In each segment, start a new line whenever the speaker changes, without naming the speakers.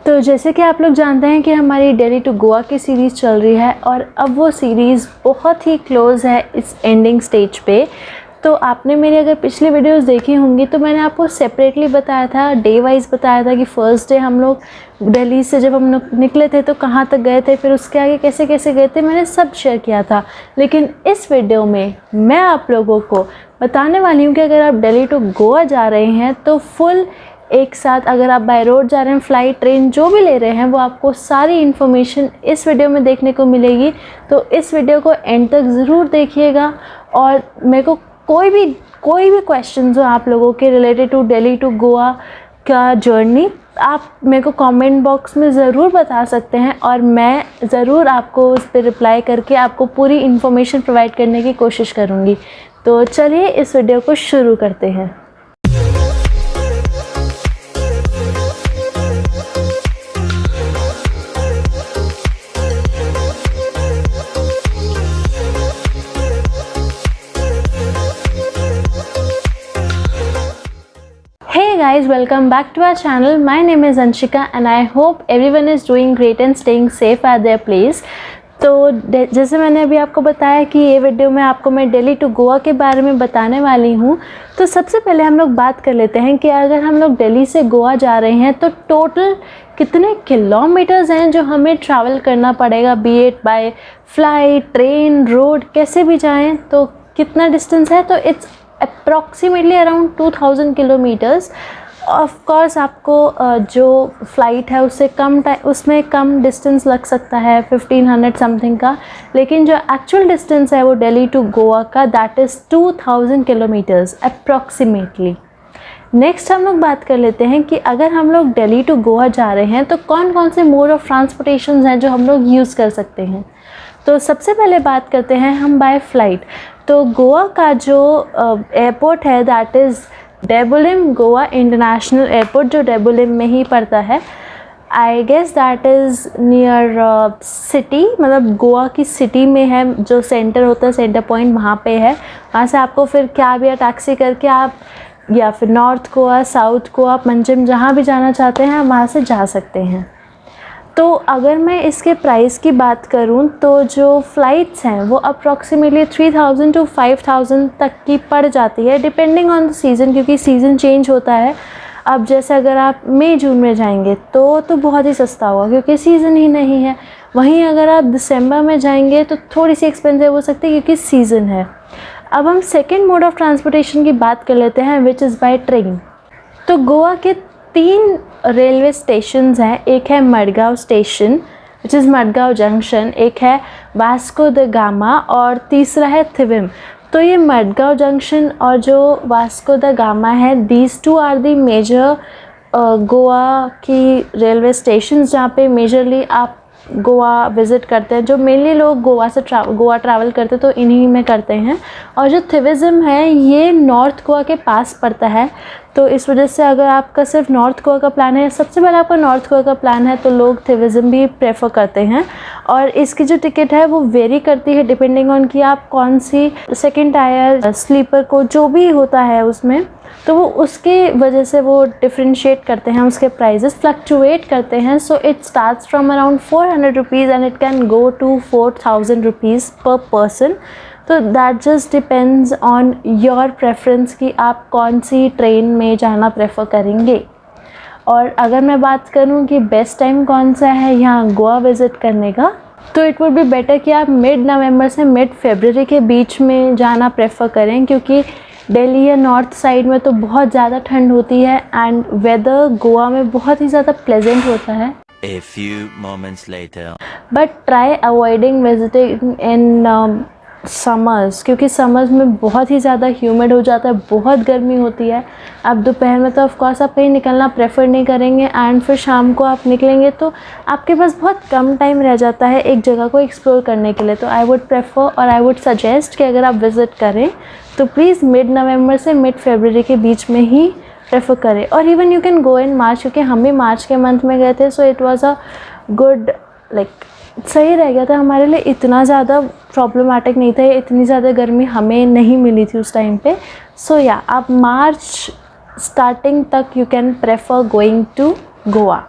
तो जैसे कि आप लोग जानते हैं कि हमारी दिल्ली टू गोवा की सीरीज़ चल रही है और अब वो सीरीज़ बहुत ही क्लोज़ है इस एंडिंग स्टेज पे। तो आपने मेरी अगर पिछली वीडियोस देखी होंगी तो मैंने आपको सेपरेटली बताया था, डे वाइज बताया था कि फ़र्स्ट डे हम लोग दिल्ली से जब हम लोग निकले थे तो कहाँ तक गए थे, फिर उसके आगे कैसे कैसे गए थे, मैंने सब शेयर किया था। लेकिन इस वीडियो में मैं आप लोगों को बताने वाली हूँ कि अगर आप दिल्ली टू गोवा जा रहे हैं तो फुल एक साथ, अगर आप बाय रोड जा रहे हैं, फ्लाइट, ट्रेन जो भी ले रहे हैं, वो आपको सारी इन्फॉर्मेशन इस वीडियो में देखने को मिलेगी। तो इस वीडियो को एंड तक ज़रूर देखिएगा और मेरे को कोई भी क्वेश्चन हो आप लोगों के related to Delhi to Goa का जर्नी, आप मेरे को कमेंट बॉक्स में ज़रूर बता सकते हैं और मैं ज़रूर आपको उस पर रिप्लाई करके आपको पूरी इन्फॉर्मेशन प्रोवाइड करने की कोशिश करूँगी। तो चलिए इस वीडियो को शुरू करते हैं। Hey guys, welcome back to our channel. My name is Anshika and I hope everyone is doing great and staying safe at their place. तो जैसे मैंने अभी आपको बताया कि ये वीडियो में आपको मैं दिल्ली टू गोवा के बारे में बताने वाली हूँ। तो सबसे पहले हम लोग बात कर लेते हैं कि अगर हम लोग दिल्ली से गोवा जा रहे हैं तो टोटल कितने किलोमीटर्स हैं जो हमें ट्रैवल करना पड़ेगा, B it by flight, train, road, कैसे भी जाएँ तो कितना डिस्टेंस है। तो it's approximately around 2000 kilometres. Of course आपको जो फ़्लाइट है उसमें कम डिस्टेंस लग सकता है, 1500 समथिंग का, लेकिन जो एक्चुअल डिस्टेंस है वो दिल्ली टू गोवा का, that is 2000 kilometres approximately. Next हम लोग बात कर लेते हैं कि अगर हम लोग दिल्ली टू गोवा जा रहे हैं तो कौन कौन से मोड ऑफ़ ट्रांसपोर्टेशन हैं जो हम लोग यूज़ कर सकते हैं। तो सबसे पहले बात करते हैं हम बाय फ्लाइट। तो गोवा का जो एयरपोर्ट है that is Dabolim Goa international airport, जो डेबुलिम में ही पड़ता है। I guess that is near city, मतलब गोवा की सिटी में है, जो सेंटर होता है, सेंटर पॉइंट वहाँ पे है। वहाँ से आपको फिर कैब या टैक्सी करके आप या फिर नॉर्थ गोवा, साउथ गोवा, पंजिम, जहाँ भी जाना चाहते हैं वहाँ से जा सकते हैं। तो अगर मैं इसके प्राइस की बात करूं तो जो फ़्लाइट्स हैं वो अप्रॉक्सीमेटली 3000 टू 5000 तक की पड़ जाती है, डिपेंडिंग ऑन द सीज़न, क्योंकि सीज़न चेंज होता है। अब जैसे अगर आप मई जून में जाएंगे तो बहुत ही सस्ता होगा क्योंकि सीज़न ही नहीं है। वहीं अगर आप दिसंबर में जाएंगे तो थोड़ी सी एक्सपेंसिव हो सकती है क्योंकि सीज़न है। अब हम सेकेंड मोड ऑफ़ ट्रांसपोर्टेशन की बात कर लेते हैं, विच इज़ बाय ट्रेन। तो गोवा के 3 रेलवे स्टेशंस हैं। एक है Madgaon station which is Madgaon junction, एक है वास्को द गामा और तीसरा है थिविम। तो ये मडगांव जंक्शन और जो वास्को द गामा है, these 2 are the major Goa की रेलवे स्टेशंस जहाँ पे मेजरली आप गोवा विज़िट करते हैं। जो मेनली लोग गोवा से गोवा ट्रैवल करते हैं तो इन्हीं में करते हैं। और जो थिविज़म है ये नॉर्थ गोवा के पास पड़ता है, तो इस वजह से अगर आपका सिर्फ नॉर्थ गोवा का प्लान है, सबसे पहले आपका नॉर्थ गोवा का प्लान है, तो लोग थिविज़म भी प्रेफर करते हैं। और इसकी जो टिकट है वो वेरी करती है डिपेंडिंग ऑन कि आप कौन सी सेकंड टायर, स्लीपर को, जो भी होता है उसमें, तो वो उसकी वजह से वो डिफ्रेंशिएट करते हैं, उसके प्राइजेस फ्लक्चुएट करते हैं। So it starts from around 400 rupees and it can go to 4000 rupees per person. तो that just depends on your preference कि आप कौन सी ट्रेन में जाना प्रेफर करेंगे। और अगर मैं बात करूं कि बेस्ट टाइम कौन सा है यहाँ गोवा विज़िट करने का, तो इट वुड बी बेटर कि आप मिड नवंबर से मिड फरवरी के बीच में जाना प्रेफर करें, क्योंकि दिल्ली या नॉर्थ साइड में तो बहुत ज़्यादा ठंड होती है एंड वेदर गोवा में बहुत ही ज़्यादा प्लेजेंट होता है।
A few moments later.
But try avoiding visiting in summers, क्योंकि समर्स में बहुत ही ज़्यादा ह्यूमिड हो जाता है, बहुत गर्मी होती है। अब दोपहर में तो ऑफकोर्स आप कहीं निकलना प्रेफर नहीं करेंगे एंड फिर शाम को आप निकलेंगे तो आपके पास बहुत कम टाइम रह जाता है एक जगह को एक्सप्लोर करने के लिए। तो आई वुड प्रेफर और आई वुड सजेस्ट कि अगर आप विज़िट करें तो प्लीज़ मिड नवंबर से मिड फरवरी के बीच में ही प्रेफर करें। और इवन यू कैन गो इन मार्च, क्योंकि हम भी मार्च के मंथ में गए थे, so it was a good, like सही रह गया था हमारे लिए, इतना ज़्यादा प्रॉब्लमेटिक नहीं था, इतनी ज़्यादा गर्मी हमें नहीं मिली थी उस टाइम पे। सो या आप मार्च स्टार्टिंग तक you can prefer going to Goa.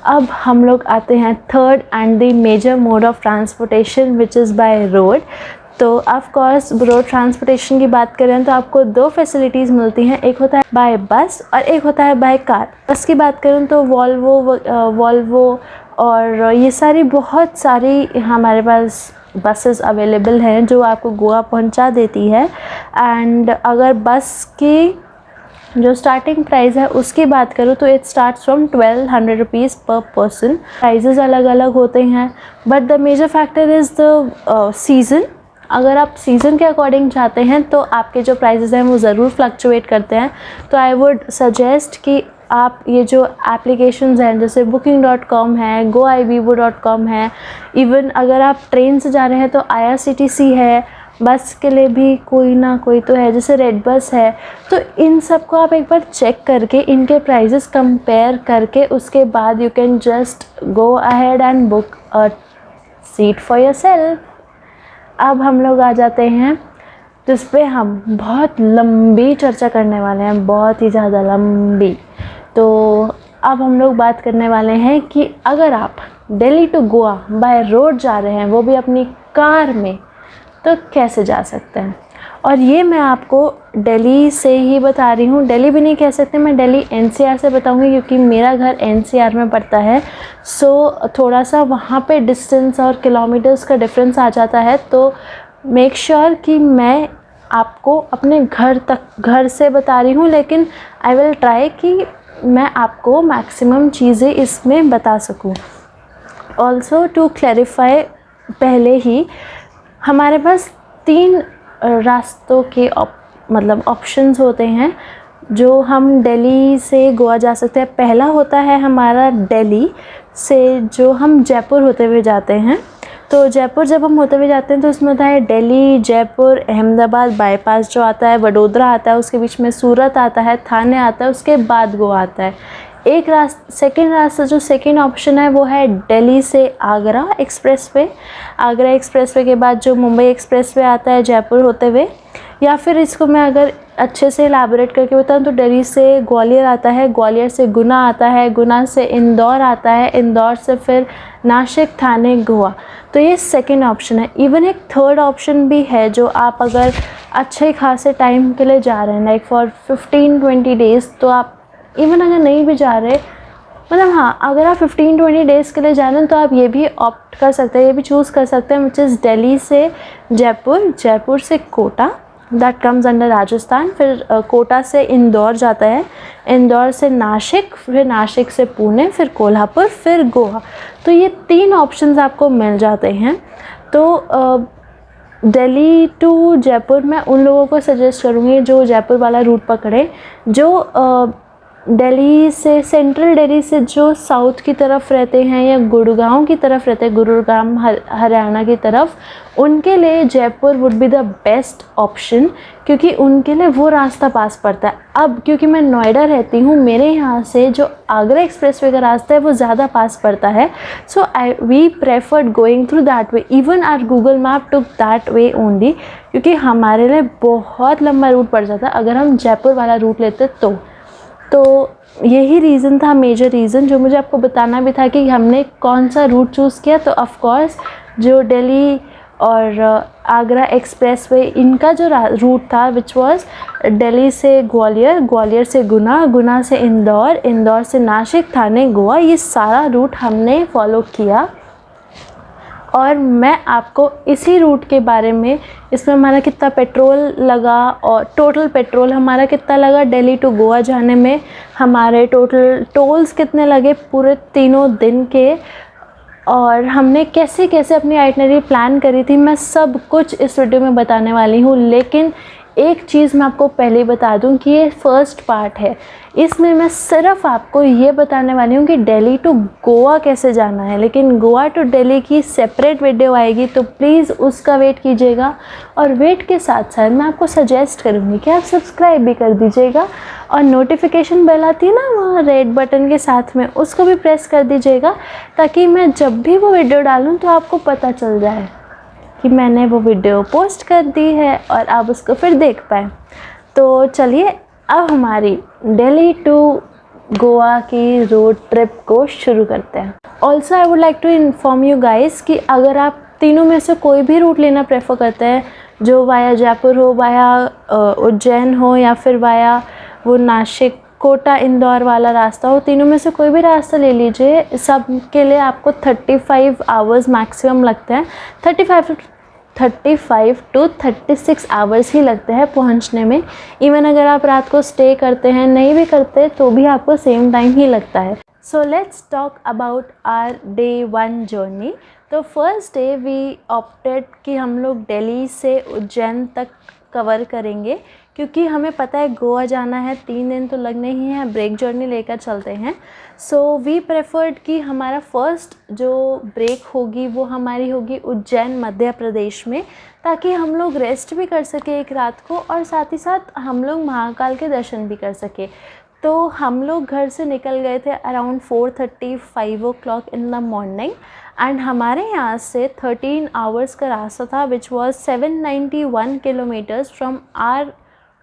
अब हम लोग आते हैं third and the major mode of transportation which is by road. तो ऑफ कोर्स रोड ट्रांसपोर्टेशन की बात करें तो आपको दो फैसिलिटीज़ मिलती हैं, एक होता है बाय बस और एक होता है बाय कार। बस की बात करूँ तो वॉल्वो और ये सारी बहुत सारी हमारे पास बसेस अवेलेबल हैं जो आपको गोवा पहुंचा देती है। एंड अगर बस की जो स्टार्टिंग प्राइस है उसकी बात करूँ तो it starts from 1200 rupees per person. Prices अलग अलग होते हैं but the major factor is the season. अगर आप सीज़न के अकॉर्डिंग चाहते हैं तो आपके जो प्राइजेज़ हैं वो ज़रूर फ्लक्चुएट करते हैं। तो आई वुड सजेस्ट कि आप ये जो एप्लीकेशंस हैं जैसे booking.com है, goibibo.com है, इवन अगर आप ट्रेन से जा रहे हैं तो IRCTC है, बस के लिए भी कोई ना कोई तो है जैसे रेड बस है। तो इन सब को आप एक बार चेक करके इनके प्राइजेस कंपेयर करके उसके बाद you can just go ahead and book a seat for yourself. अब हम लोग आ जाते हैं जिस पे हम बहुत लंबी चर्चा करने वाले हैं, बहुत ही ज़्यादा लंबी। तो अब हम लोग बात करने वाले हैं कि अगर आप Delhi to Goa by road जा रहे हैं वो भी अपनी कार में तो कैसे जा सकते हैं। और ये मैं आपको दिल्ली से ही बता रही हूँ, दिल्ली भी नहीं कह सकते, मैं दिल्ली NCR से बताऊँगी क्योंकि मेरा घर NCR में पड़ता है। सो थोड़ा सा वहाँ पे डिस्टेंस और किलोमीटर्स का डिफरेंस आ जाता है। तो मेक श्योर कि मैं आपको अपने घर से बता रही हूँ, लेकिन आई विल ट्राई कि मैं आपको मैक्सिमम चीज़ें इसमें बता सकूँ। ऑल्सो टू क्लैरिफाई, पहले ही हमारे पास 3 रास्तों के मतलब ऑप्शंस होते हैं जो हम दिल्ली से गोवा जा सकते हैं। पहला होता है हमारा दिल्ली से जो हम जयपुर होते हुए जाते हैं। तो जयपुर जब हम होते हुए जाते हैं तो उसमें होता है दिल्ली, जयपुर, अहमदाबाद बाईपास जो आता है, वडोदरा आता है, उसके बीच में सूरत आता है, थाने आता है, उसके बाद गोवा आता है। सेकेंड रास्ता जो सेकेंड ऑप्शन है वो है दिल्ली से आगरा एक्सप्रेसवे। आगरा एक्सप्रेसवे के बाद जो मुंबई एक्सप्रेसवे आता है जयपुर होते हुए, या फिर इसको मैं अगर अच्छे से एलैबोरेट करके बताऊँ तो दिल्ली से ग्वालियर आता है, ग्वालियर से गुना आता है, गुना से इंदौर आता है, इंदौर से फिर नासिक, थाने, गोवा। तो ये सेकेंड ऑप्शन है। इवन एक थर्ड ऑप्शन भी है जो आप अगर अच्छे खासे टाइम के लिए जा रहे हैं लाइक फॉर 15-20 डेज़, तो आप इवन अगर नहीं भी जा रहे, मतलब हाँ, अगर आप 15-20 डेज़ के लिए जा रहे हैं तो आप ये भी ऑप्ट कर सकते हैं, ये भी चूज़ कर सकते हैं, विच इज़ दिल्ली से जयपुर, जयपुर से Kota, that comes under Rajasthan, फिर कोटा से इंदौर जाता है, इंदौर से नासिक, फिर नासिक से पुणे, फिर कोल्हापुर, फिर गोवा। तो ये 3 ऑप्शंस आपको मिल जाते हैं। तो दिल्ली टू जयपुर मैं उन लोगों को सजेस्ट करूँगी जो जयपुर वाला रूट पकड़े, जो दिल्ली से, सेंट्रल दिल्ली से जो साउथ की तरफ रहते हैं या गुड़गांव की तरफ रहते हैं, गुरुग्राम हरियाणा की तरफ, उनके लिए Jaipur would be the best option क्योंकि उनके लिए वो रास्ता पास पड़ता है। अब क्योंकि मैं नोएडा रहती हूँ, मेरे यहाँ से जो आगरा एक्सप्रेसवे का रास्ता है वो ज़्यादा पास पड़ता है। So we preferred going through that way, even our Google map took that way only, क्योंकि हमारे लिए बहुत लंबा रूट पड़ जाता है अगर हम जयपुर वाला रूट लेते तो यही रीज़न था, मेजर रीज़न जो मुझे आपको बताना भी था कि हमने कौन सा रूट चूज़ किया। तो ऑफ कोर्स जो दिल्ली और आगरा एक्सप्रेसवे इनका जो रूट था विच वाज दिल्ली से ग्वालियर, ग्वालियर से गुना, गुना से इंदौर, इंदौर से नासिक, थाने, गोवा, ये सारा रूट हमने फॉलो किया। और मैं आपको इसी रूट के बारे में, इसमें हमारा कितना पेट्रोल लगा और टोटल पेट्रोल हमारा कितना लगा दिल्ली टू गोवा जाने में, हमारे टोटल टोल्स कितने लगे पूरे 3 दिन के, और हमने कैसे कैसे अपनी आइटनरी प्लान करी थी, मैं सब कुछ इस वीडियो में बताने वाली हूँ। लेकिन एक चीज़ मैं आपको पहले ही बता दूं कि ये फर्स्ट पार्ट है, इसमें मैं सिर्फ आपको ये बताने वाली हूँ कि दिल्ली टू गोवा कैसे जाना है, लेकिन गोवा टू दिल्ली की सेपरेट वीडियो आएगी तो प्लीज़ उसका वेट कीजिएगा। और वेट के साथ साथ मैं आपको सजेस्ट करूँगी कि आप सब्सक्राइब भी कर दीजिएगा और नोटिफिकेशन बेल आती है ना वहाँ रेड बटन के साथ में, उसको भी प्रेस कर दीजिएगा ताकि मैं जब भी वो वीडियो डालूँ तो आपको पता चल जाए कि मैंने वो वीडियो पोस्ट कर दी है और आप उसको फिर देख पाएँ। तो चलिए अब हमारी दिल्ली टू गोवा की रोड ट्रिप को शुरू करते हैं। Also I would like to inform you guys कि अगर आप तीनों में से कोई भी रूट लेना प्रेफर करते हैं, जो वाया जयपुर हो, वाया उज्जैन हो, या फिर वाया वो नासिक कोटा इंदौर वाला रास्ता हो, तीनों में से कोई भी रास्ता ले लीजिए, सब के लिए आपको 35 आवर्स मैक्सिमम लगते हैं। 35 टू 36 आवर्स ही लगते हैं पहुंचने में। इवन अगर आप रात को स्टे करते हैं, नहीं भी करते, तो भी आपको सेम टाइम ही लगता है। So let's talk about our day 1 journey. तो फर्स्ट डे वी ऑप्टेड कि हम लोग दिल्ली से उज्जैन तक कवर करेंगे, क्योंकि हमें पता है गोवा जाना है, 3 दिन तो लगने ही हैं, ब्रेक जर्नी लेकर चलते हैं। सो वी प्रेफर्ड कि हमारा फर्स्ट जो ब्रेक होगी वो हमारी होगी उज्जैन मध्य प्रदेश में, ताकि हम लोग रेस्ट भी कर सके एक रात को और साथ ही साथ हम लोग महाकाल के दर्शन भी कर सके। तो हम लोग घर से निकल गए थे around 4:30-5 o'clock in the morning, and हमारे यहाँ से 13 आवर्स का रास्ता था, which was 791 kilometres from our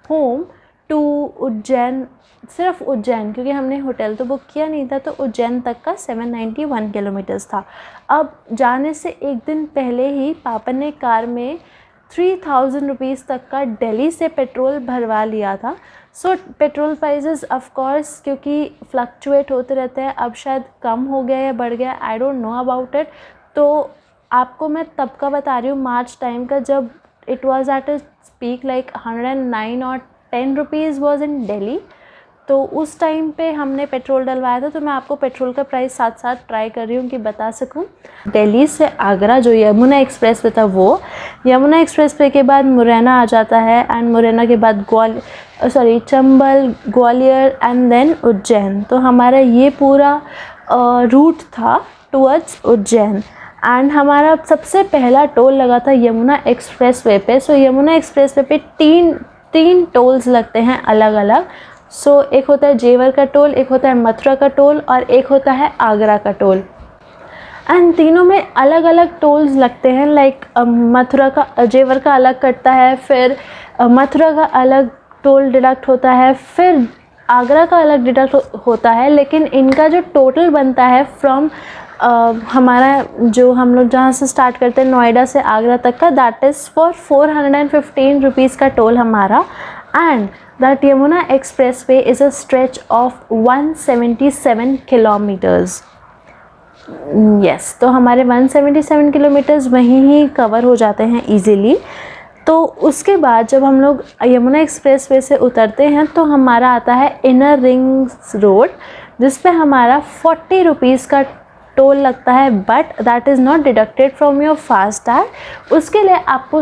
home to Ujjain. सिर्फ उज्जैन, क्योंकि हमने होटल तो बुक किया नहीं था, तो उज्जैन तक का 791 किलोमीटर्स था। अब जाने से एक दिन पहले ही पापा ने कार में 3000 रुपीज़ तक का दिल्ली से पेट्रोल भरवा लिया था। सो पेट्रोल प्राइजेज़ ऑफ कोर्स क्योंकि फ्लक्चुएट होते रहते हैं, अब शायद कम हो गया या बढ़ गया, I don't know about it. तो आपको मैं तब का बता रही हूँ, मार्च टाइम का, जब it was at a speak like 109 और 10 रुपीज़ वॉज इन दिल्ली। तो उस टाइम पे हमने पेट्रोल डलवाया था। तो मैं आपको पेट्रोल का प्राइस साथ साथ ट्राई कर रही हूँ कि बता सकूँ। दिल्ली से आगरा जो यमुना एक्सप्रेस वे था, वो यमुना एक्सप्रेस वे के बाद मुरैना आ जाता है, एंड मुरैना के बाद चंबल, ग्वालियर एंड देन उज्जैन। तो हमारा ये पूरा रूट था टुवर्ड्स उज्जैन, एंड हमारा सबसे पहला टोल लगा था यमुना एक्सप्रेस वे पे। सो यमुना एक्सप्रेस वे पे तीन टोल्स लगते हैं अलग अलग। सो एक होता है जेवर का टोल, एक होता है मथुरा का टोल, और एक होता है आगरा का टोल। एंड तीनों में अलग अलग टोल्स लगते हैं। लाइक मथुरा का, जेवर का अलग कटता है, फिर मथुरा का अलग टोल डिडक्ट होता है, फिर आगरा का अलग डिडक्ट होता है। लेकिन इनका जो टोटल बनता है फ्रॉम हमारा जो हम लोग जहाँ से स्टार्ट करते हैं नोएडा से आगरा तक का, दैट इज़ फॉर 415 रुपीज़ का टोल हमारा। And that Yamuna express way is a stretch of 177 kilometres. Yes, तो हमारे 177 किलोमीटर्स वहीं ही कवर हो जाते हैं ईज़िली। तो उसके बाद जब हम लोग यमुना एक्सप्रेस वे से उतरते हैं, तो हमारा आता है इनर रिंग्स रोड, जिस पे हमारा 40 रुपीज़ का टोल लगता है, but that is not deducted from your FASTag. उसके लिए आपको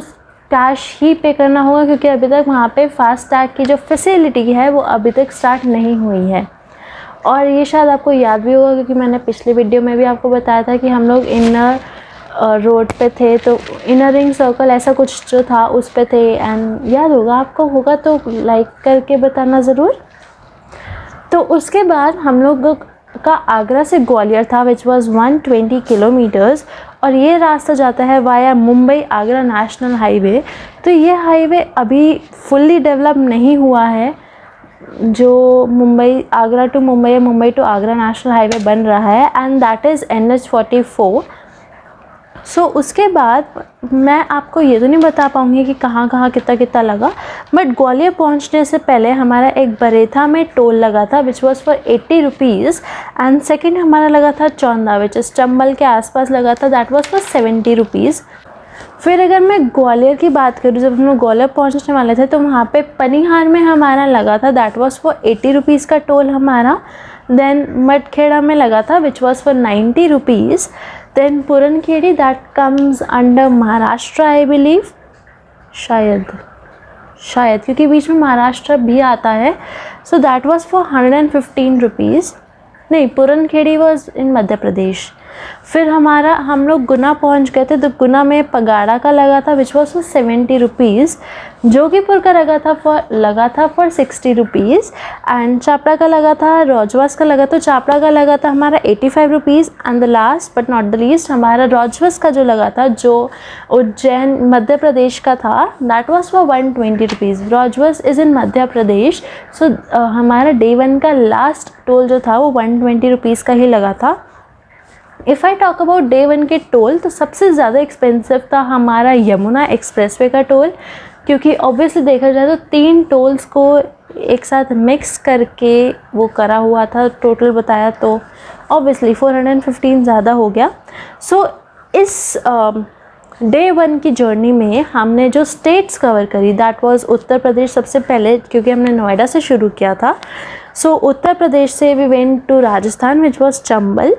कैश ही पे करना होगा, क्योंकि अभी तक वहाँ पे फास्टैग की जो फैसिलिटी है वो अभी तक स्टार्ट नहीं हुई है। और ये शायद आपको याद भी होगा, क्योंकि मैंने पिछले वीडियो में भी आपको बताया था कि हम लोग इनर रोड पे थे, तो इनर रिंग सर्कल ऐसा कुछ जो था उस पे थे। एंड याद होगा आपको, होगा तो लाइक करके बताना ज़रूर। तो उसके बाद हम लोग का आगरा से ग्वालियर था, विच वॉज़ 120 किलोमीटर्स, और ये रास्ता जाता है via Mumbai Agra national highway. तो ये हाईवे अभी फुल्ली डेवलप नहीं हुआ है, जो मुंबई आगरा टू मुंबई या Mumbai to Agra national highway बन रहा है, एंड दैट इज़ NH44। सो उसके बाद मैं आपको ये तो नहीं बता पाऊँगी कि कहाँ कहाँ कितना कितना लगा, बट ग्वालियर पहुँचने से पहले हमारा एक बरेथा में टोल लगा था, which was for 80 rupees. And second हमारा लगा था चौंदा, विच इज़ चंबल के आसपास लगा था, दैट वॉज फॉर 70 रुपीज़। फिर अगर मैं ग्वालियर की बात करूँ, जब हम लोग ग्वालियर पहुँचने वाले थे, तो वहाँ पे पनिहार में हमारा लगा था, दैट वॉज फॉर 80 रुपीज़ का टोल हमारा। देन मटखेड़ा में लगा था, which was for 90 rupees. Then Puranakhedi, that comes under Maharashtra I believe, शायद क्योंकि बीच में महाराष्ट्र भी आता है। So that was for 115 rupees. नहीं, पुरनखेड़ी वॉज इन मध्य प्रदेश। फिर हम लोग गुना पहुंच गए थे, तो गुना में पगाड़ा का लगा था which was for 70 rupees, Jogipur का लगा था फॉर 60 रुपीज़, एंड चापड़ा का लगा था, रौजवास का लगा, तो चापड़ा का लगा था हमारा 85 rupees, and the last but not the least हमारा रौजवास का जो लगा था, जो उज्जैन मध्य प्रदेश का था, that was for 120 rupees. Raujwas is in Madhya Pradesh, so हमारा डे 1 का लास्ट टोल जो था वो 120 रुपीज़ का ही लगा था। If I talk about day 1 के टोल, तो सबसे ज़्यादा एक्सपेंसिव था हमारा यमुना एक्सप्रेसवे का टोल, क्योंकि ऑब्वियसली देखा जाए तो 3 टोल्स को एक साथ मिक्स करके वो करा हुआ था, टोटल बताया तो ऑब्वियसली 415 ज़्यादा हो गया। सो इस डे 1 की जर्नी में हमने जो स्टेट्स कवर करी, दैट वाज उत्तर प्रदेश सबसे पहले, क्योंकि हमने नोएडा से शुरू किया था। सो उत्तर प्रदेश से we went to Rajasthan which was Chambal,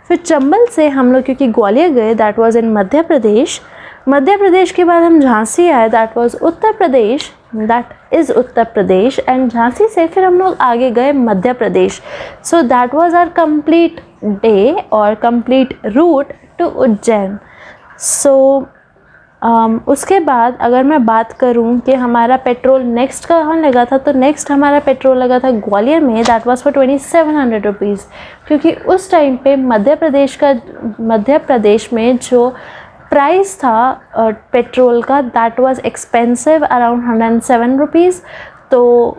फिर चंबल से हम लोग क्योंकि ग्वालियर गए, दैट वाज इन मध्य प्रदेश। मध्य प्रदेश के बाद हम झांसी आए, that was Uttar Pradesh, that is Uttar Pradesh, and Jhansi से फिर हम लोग आगे गए Madhya Pradesh. So that was our complete day और complete route to Ujjain. So उसके बाद अगर मैं बात करूं कि हमारा पेट्रोल नेक्स्ट कहाँ लगा था, तो नेक्स्ट हमारा पेट्रोल लगा था ग्वालियर में, दैट वाज फॉर 2700 रुपीज़, क्योंकि उस टाइम पे मध्य प्रदेश में जो प्राइस था पेट्रोल का, that was expensive around 107 rupees. तो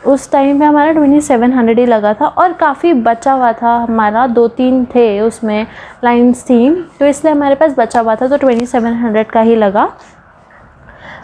उस टाइम पे हमारा 2700 ही लगा था, और काफ़ी बचा हुआ था हमारा, 2-3 थे उसमें लाइन्स थी, तो इसलिए हमारे पास बचा हुआ था, तो 2700 का ही लगा।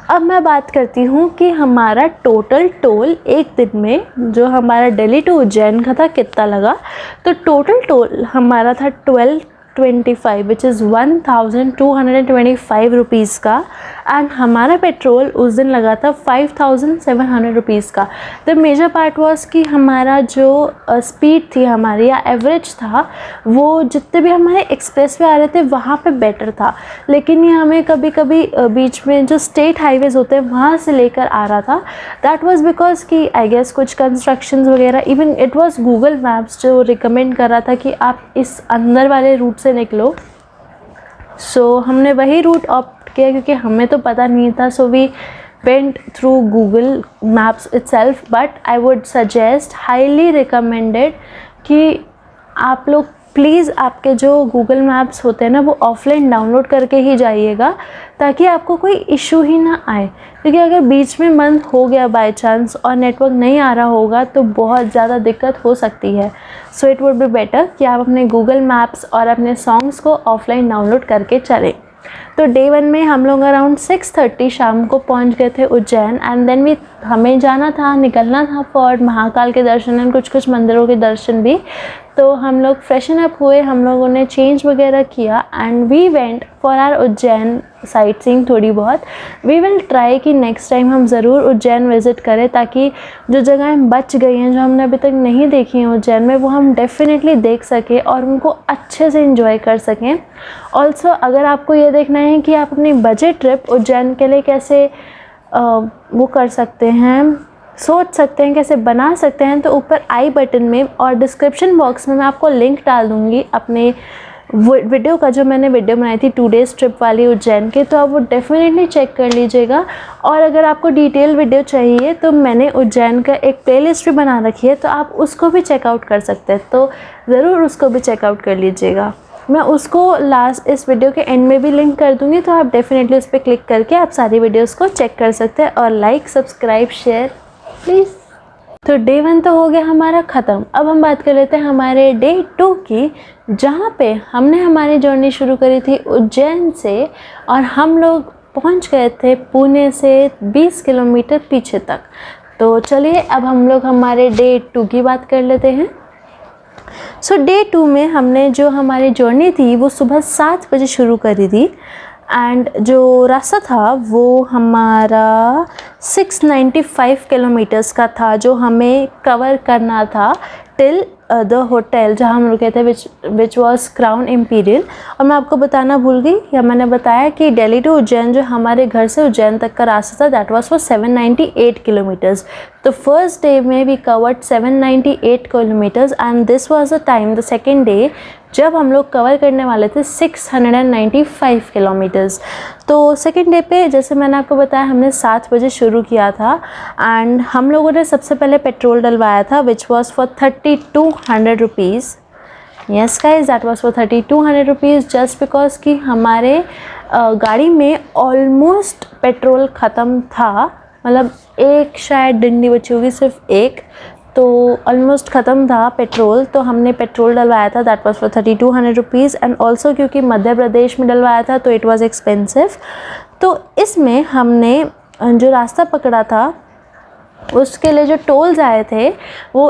अब मैं बात करती हूँ कि हमारा टोटल टोल एक दिन में जो हमारा दिल्ली टू उज्जैन का था कितना लगा। तो टोटल टोल हमारा था 1225 विच इज़ 1225 रुपीज़ का, एंड हमारा पेट्रोल उस दिन लगा था 5700 रुपीज़ का। द मेजर पार्ट वॉज कि हमारा जो स्पीड थी हमारी या एवरेज था, वो जितने भी हमारे एक्सप्रेस वे आ रहे थे वहाँ पे बेटर था, लेकिन ये हमें कभी कभी बीच में जो स्टेट हाईवेज़ होते हैं वहाँ से लेकर आ रहा था। दैट वाज बिकॉज कि आई गेस कुछ कंस्ट्रक्शंस वगैरह, even it was Google maps जो रिकमेंड कर रहा था कि आप इस अंदर वाले रूट से निकलो। सो हमने वही रूट ऑप्ट किया क्योंकि हमें तो पता नहीं था। So we went through Google Maps itself, but I would suggest, highly recommended कि आप लोग प्लीज़ आपके जो गूगल मैप्स होते हैं ना वो ऑफलाइन डाउनलोड करके ही जाइएगा, ताकि आपको कोई इशू ही ना आए, क्योंकि अगर बीच में बंद हो गया बाय चांस और नेटवर्क नहीं आ रहा होगा तो बहुत ज़्यादा दिक्कत हो सकती है। So it would be better कि आप अपने गूगल मैप्स और अपने सॉन्ग्स को ऑफलाइन डाउनलोड करके चलें। तो डे 1 में हम लोग अराउंड 6:30 शाम को पहुंच गए थे उज्जैन, एंड देन हमें निकलना था फॉर महाकाल के दर्शन एंड कुछ मंदिरों के दर्शन भी। तो हम लोग फ्रेशन अप हुए, हम लोगों ने चेंज वगैरह किया, and we went for our Ujjain sightseeing थोड़ी बहुत। वी विल ट्राई कि नेक्स्ट टाइम हम ज़रूर उज्जैन विज़िट करें, ताकि जो जगहें बच गई हैं जो हमने अभी तक नहीं देखी हैं उज्जैन में, वो हम डेफिनेटली देख सकें और उनको अच्छे से इंजॉय कर सकें। ऑल्सो अगर आपको ये देखना है कि आप अपनी बजट ट्रिप उज्जैन के लिए कैसे वो कर सकते हैं, सोच सकते हैं, कैसे बना सकते हैं, तो ऊपर आई बटन में और डिस्क्रिप्शन बॉक्स में मैं आपको लिंक डाल दूँगी अपने वीडियो का, जो मैंने वीडियो बनाई थी 2 डेज़ ट्रिप वाली उज्जैन के, तो आप वो डेफिनेटली चेक कर लीजिएगा। और अगर आपको डिटेल वीडियो चाहिए तो मैंने उज्जैन का एक प्लेलिस्ट भी बना रखी है, तो आप उसको भी चेकआउट कर सकते हैं, तो ज़रूर उसको भी चेकआउट कर लीजिएगा। मैं उसको लास्ट इस वीडियो के एंड में भी लिंक कर दूँगी, तो आप डेफिनेटली उस पर क्लिक करके आप सारी वीडियोज़ को चेक कर सकते हैं। और लाइक, सब्सक्राइब, शेयर प्लीज़। तो डे 1 तो हो गया हमारा ख़त्म। अब हम बात कर लेते हैं हमारे डे 2 की, जहाँ पे हमने हमारी जर्नी शुरू करी थी उज्जैन से, और हम लोग पहुँच गए थे पुणे से 20 किलोमीटर पीछे तक। तो चलिए अब हम लोग हमारे डे 2 की बात कर लेते हैं। सो डे 2 में हमने जो हमारी जर्नी थी वो सुबह 7 बजे शुरू करी थी, एंड जो रास्ता था वो हमारा 695 किलोमीटर्स का था, जो हमें कवर करना था टिल द होटल जहाँ हम रुके थे, विच वॉज क्राउन इम्पीरियल। और मैं आपको बताना भूल गई, या मैंने बताया कि दिल्ली टू उज्जैन जो हमारे घर से उज्जैन तक का रास्ता था, दैट वाज फॉर 798 किलोमीटर्स। तो फर्स्ट डे में we covered 798 kilometres, and this was the time, the second day, जब हम लोग कवर करने वाले थे 695 किलोमीटर्स। तो सेकेंड डे पे जैसे मैंने आपको बताया हमने 7 बजे शुरू किया था एंड हम लोगों ने सबसे पहले पेट्रोल डलवाया था which was for 3200 rupees. Yes guys, that was for 3200 rupees just because कि हमारे गाड़ी में ऑलमोस्ट पेट्रोल ख़त्म था, मतलब एक शायद डंडी बची होगी, सिर्फ एक, तो ऑलमोस्ट ख़त्म था पेट्रोल, तो हमने पेट्रोल डलवाया था that was for 3200 rupees and also क्योंकि मध्य प्रदेश में डलवाया था तो इट वाज एक्सपेंसिव। तो इसमें हमने जो रास्ता पकड़ा था उसके लिए जो टोल्स आए थे वो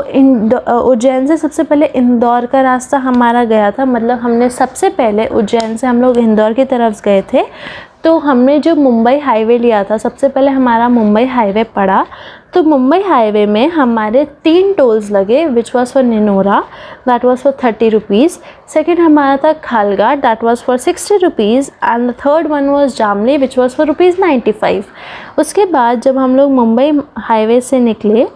उज्जैन से सबसे पहले इंदौर का रास्ता हमारा गया था, मतलब हमने सबसे पहले उज्जैन से हम लोग इंदौर की तरफ गए थे। तो हमने जो मुंबई हाईवे लिया था, सबसे पहले हमारा मुंबई हाईवे पड़ा, तो मुंबई हाईवे में हमारे 3 टोल्स लगे which was for Ninora that was for 30 rupees, second हमारा था Khalghat that was for 60 rupees and the third one was Jamli which was for ₹95। उसके बाद जब हम लोग मुंबई हाईवे से निकले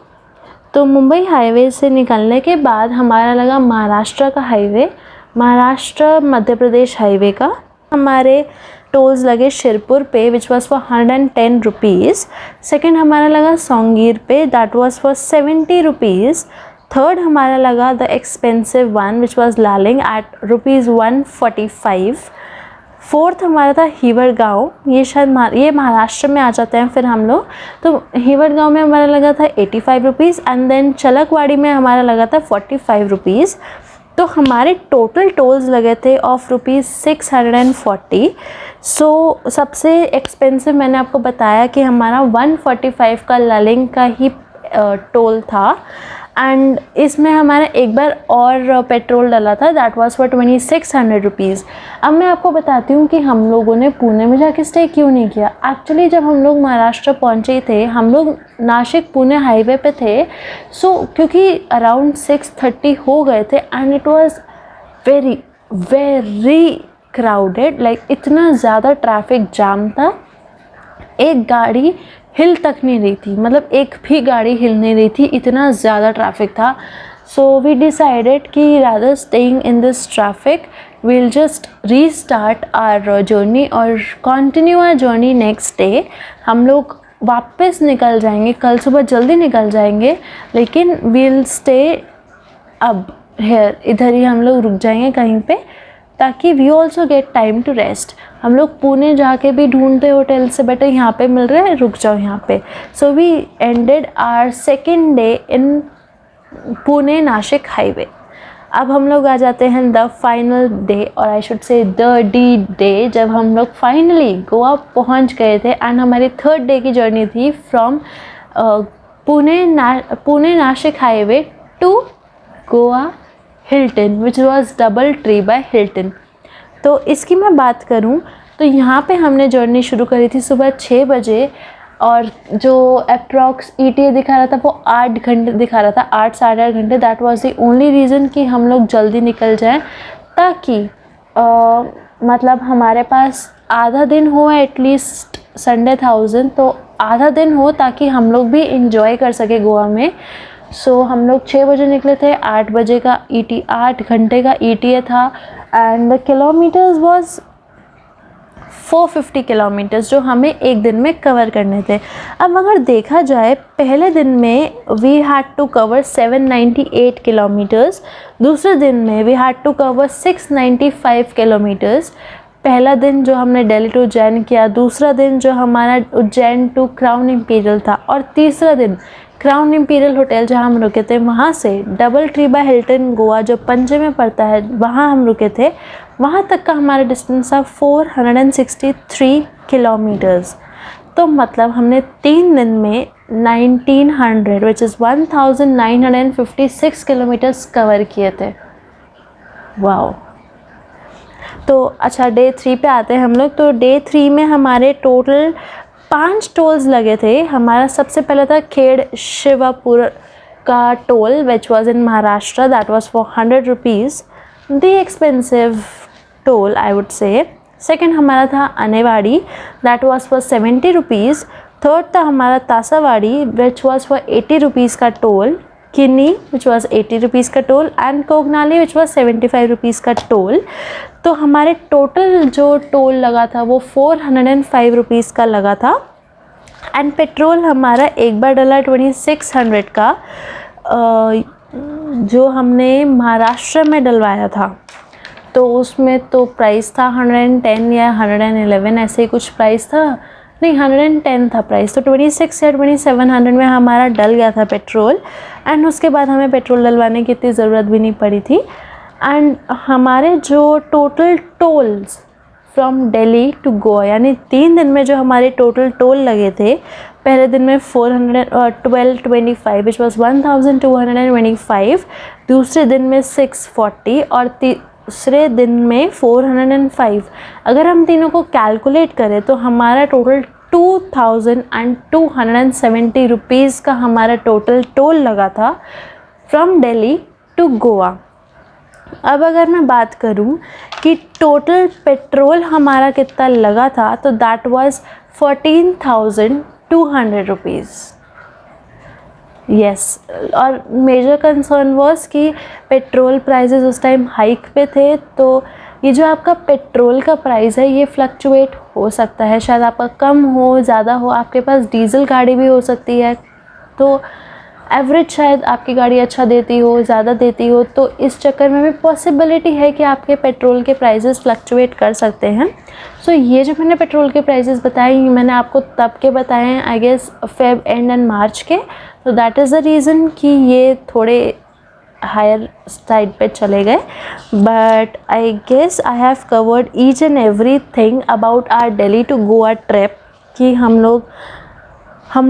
तो मुंबई हाईवे से निकलने के बाद हमारा लगा महाराष्ट्र का हाईवे, महाराष्ट्र मध्य प्रदेश हाईवे का। हमारे टोल्स लगे शिरपुर पे which was for 110 rupees, second हमारा लगा सोंगीर पे that was for 70 rupees, third हमारा लगा the expensive one which was Laling at ₹145, fourth हमारा था हीवर गाँव, ये शायद ये महाराष्ट्र में आ जाते हैं फिर हम लोग, तो हीवर गाँव में हमारा लगा था 85 रुपीज़ एंड देन चलकवाड़ी में हमारा लगा था 45 रुपीज़। तो हमारे टोटल टोल्स लगे थे ऑफ ₹640। सो सबसे एक्सपेंसिव मैंने आपको बताया कि हमारा 145 का लालिंग का ही टोल था एंड इसमें हमारा एक बार और पेट्रोल डला था दैट वाज फॉर 2600 रुपीज़। अब मैं आपको बताती हूँ कि हम लोगों ने पुणे में जाके स्टे क्यों नहीं किया। एक्चुअली जब हम लोग महाराष्ट्र पहुँचे थे, हम लोग नासिक पुणे हाईवे पे थे, सो क्योंकि अराउंड 6:30 हो गए थे and it was very very crowded, like इतना ज़्यादा ट्रैफिक जाम था, एक गाड़ी हिल तक नहीं रही थी, मतलब एक भी गाड़ी हिल नहीं रही थी, इतना ज़्यादा ट्रैफिक था। सो वी डिसाइडेड कि rather staying in this traffic we'll just restart our journey और continue our journey next day. हम लोग वापस निकल जाएंगे, कल सुबह जल्दी निकल जाएंगे, लेकिन वील स्टे अब हेयर, इधर ही हम लोग रुक जाएंगे कहीं पे ताकि we also get time to rest. हम लोग पुणे जाके भी ढूंढते होटल से, बेटर यहाँ पे मिल रहा है, रुक जाओ यहाँ पे। So we ended our second day in Pune Nashik highway. अब हम लोग आ जाते हैं द फाइनल डे, और I should say the D day, जब हम लोग फाइनली गोवा पहुँच गए थे एंड हमारी थर्ड डे की जर्नी थी from Pune Nashik highway to Goa Hilton which was Double Tree by Hilton. तो इसकी मैं बात करूं तो यहाँ पे हमने जर्नी शुरू करी थी सुबह 6 बजे और जो अप्रॉक्स ETA दिखा रहा था वो 8 घंटे दिखा रहा था, 8 साढ़े 8 घंटे। That was the only reason कि हम लोग जल्दी निकल जाएं ताकि मतलब हमारे पास आधा दिन हो, एटलीस्ट संडे था उस दिन, तो आधा दिन हो ताकि हम लोग भी इंजॉय कर सके गोवा में। सो हम लोग 6 बजे निकले थे, 8 बजे का 8 घंटे का ETA था and the kilometres was 450 kilometres जो हमें एक दिन में कवर करने थे। अब अगर देखा जाए पहले दिन में we had to cover 798 kilometres, दूसरे दिन में we had to cover 695 kilometres. पहला दिन जो हमने दिल्ली टू उज्जैन किया, दूसरा दिन जो हमारा उज्जैन टू क्राउन इम्पीरियल था, और तीसरा दिन क्राउन इम्पीरियल होटल जहाँ हम रुके थे वहाँ से double Tree by Hilton Goa जो पंजे में पड़ता है वहाँ हम रुके थे, वहाँ तक का हमारा डिस्टेंस था 463 किलोमीटर्स। तो मतलब हमने 3 दिन में 1900 विच इज़ 1956 किलोमीटर्स कवर किए थे। वाओ। तो अच्छा डे 3 पे आते हैं हम लोग। तो डे 3 में हमारे टोटल 5 टोल्स लगे थे। हमारा सबसे पहले था खेड़ शिवापुर का toll which was in Maharashtra, that was for 100 rupees, the expensive toll I would say. Second हमारा था Anewadi, that was for 70 rupees. Third था हमारा Tasawadi which was for 80 rupees का toll. Kini, which was 80 rupees का toll, and Kognoli which was 75 rupees का toll. तो हमारे total जो टोल लगा था वो 405 रुपीज़ का लगा था। एंड पेट्रोल हमारा एक बार डला 2600 का, जो हमने महाराष्ट्र में डलवाया था। तो उसमें तो प्राइस था 110 या 111 ऐसे ही कुछ प्राइस था, नहीं 110 था प्राइस। तो 26 या 2700 में हमारा डल गया था पेट्रोल। एंड उसके बाद हमें पेट्रोल डलवाने की इतनी ज़रूरत भी नहीं पड़ी थी। एंड हमारे जो total tolls from Delhi to Goa, यानी 3 दिन में जो हमारे टोटल टोल लगे थे, पहले दिन में 1225 विच वॉज 1225, दूसरे दिन में 640 और तीसरे दिन में 405। अगर हम तीनों को कैलकुलेट करें तो हमारा टोटल 2270 रुपीज़ का हमारा टोटल टोल लगा था फ्रॉम दिल्ली टू गोवा। अब अगर मैं बात करूं कि टोटल पेट्रोल हमारा कितना लगा था, तो दैट वाज 14,200 रुपीज़। यस, और मेजर कंसर्न वाज कि पेट्रोल प्राइसेस उस टाइम हाइक पे थे। तो ये जो आपका पेट्रोल का प्राइस है ये फ्लक्चुएट हो सकता है, शायद आपका कम हो, ज़्यादा हो। आपके पास डीजल गाड़ी भी हो सकती है, तो एवरेज शायद आपकी गाड़ी अच्छा देती हो, ज़्यादा देती हो। तो इस चक्कर में भी पॉसिबिलिटी है कि आपके पेट्रोल के प्राइसेस फ्लक्चुएट कर सकते हैं। सो ये जो मैंने पेट्रोल के प्राइसेस बताए, मैंने आपको तब के बताए हैं आई गेस फेब एंड मार्च के। तो दैट इज़ द रीज़न कि ये थोड़े हायर साइड पे चले गए। But I guess I have covered each and everything about our Delhi to Goa trip, कि हम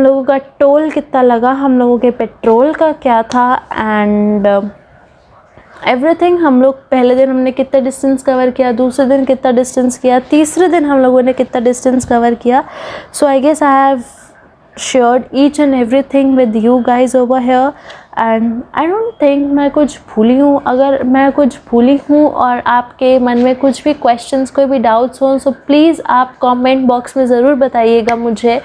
लोगों का टोल कितना लगा, हम लोगों के पेट्रोल का क्या था, एंड एवरीथिंग। हम लोग पहले दिन हमने कितना डिस्टेंस कवर किया, दूसरे दिन कितना डिस्टेंस किया, तीसरे दिन हम लोगों ने कितना डिस्टेंस कवर किया। So I guess I have shared each and everything with you guys over here, and I don't think मैं कुछ भूली हूँ। अगर मैं कुछ भूली हूँ और आपके मन में कुछ भी क्वेश्चंस, कोई भी डाउट्स हों, सो प्लीज़ आप कमेंट बॉक्स में ज़रूर बताइएगा मुझे।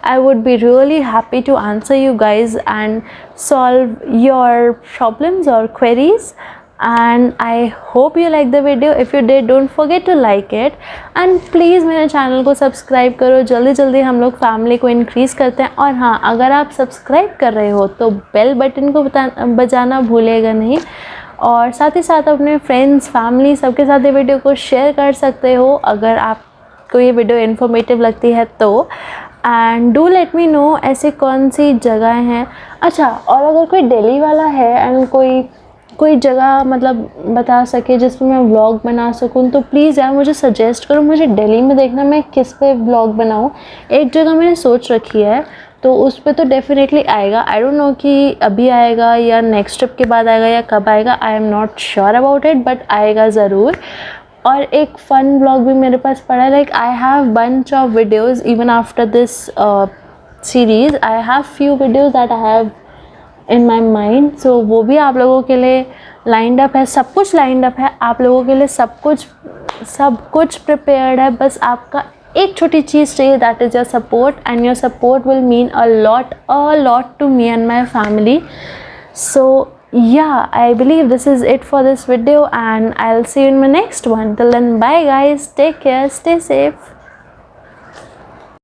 I would be really happy to answer you guys and solve your problems or queries. And I hope you like the video. If you did, don't forget to like it, and please मेरे channel को subscribe करो। जल्दी जल्दी हम लोग family को increase करते हैं। और हाँ, अगर आप सब्सक्राइब कर रहे हो तो बेल बटन को बजाना भूलेगा नहीं, और साथ ही साथ अपने फ्रेंड्स, फैमिली सबके साथ ये वीडियो को शेयर कर सकते हो अगर आपको ये वीडियो इन्फॉर्मेटिव लगती है तो। And do let me know ऐसी कौन सी जगह हैं। अच्छा, और अगर कोई दिल्ली वाला है एंड कोई जगह मतलब बता सके जिसमें मैं व्लॉग बना सकूं, तो प्लीज़ यार मुझे सजेस्ट करो। मुझे दिल्ली में देखना मैं किस पे व्लॉग बनाऊं। एक जगह मैंने सोच रखी है, तो उस पे तो डेफिनेटली आएगा। आई डोंट नो कि अभी आएगा या नेक्स्ट ट्रिप के बाद आएगा या कब आएगा, I am not sure about it, but आएगा ज़रूर। और एक फ़न व्लॉग भी मेरे पास पड़ा है, like I have bunch of videos even after this series. I have few videos that I have in my mind, so वो भी आप लोगों के लिए लाइंड अप है। सब कुछ लाइंड अप है आप लोगों के लिए, सब कुछ प्रिपेयर्ड है। बस आपका एक छोटी चीज़ चाहिए, that is your support, and your support will mean a lot to me and my family. So yeah, I believe this is it for this video, and I'll see you in my next one. Till then, bye guys, take care, stay safe.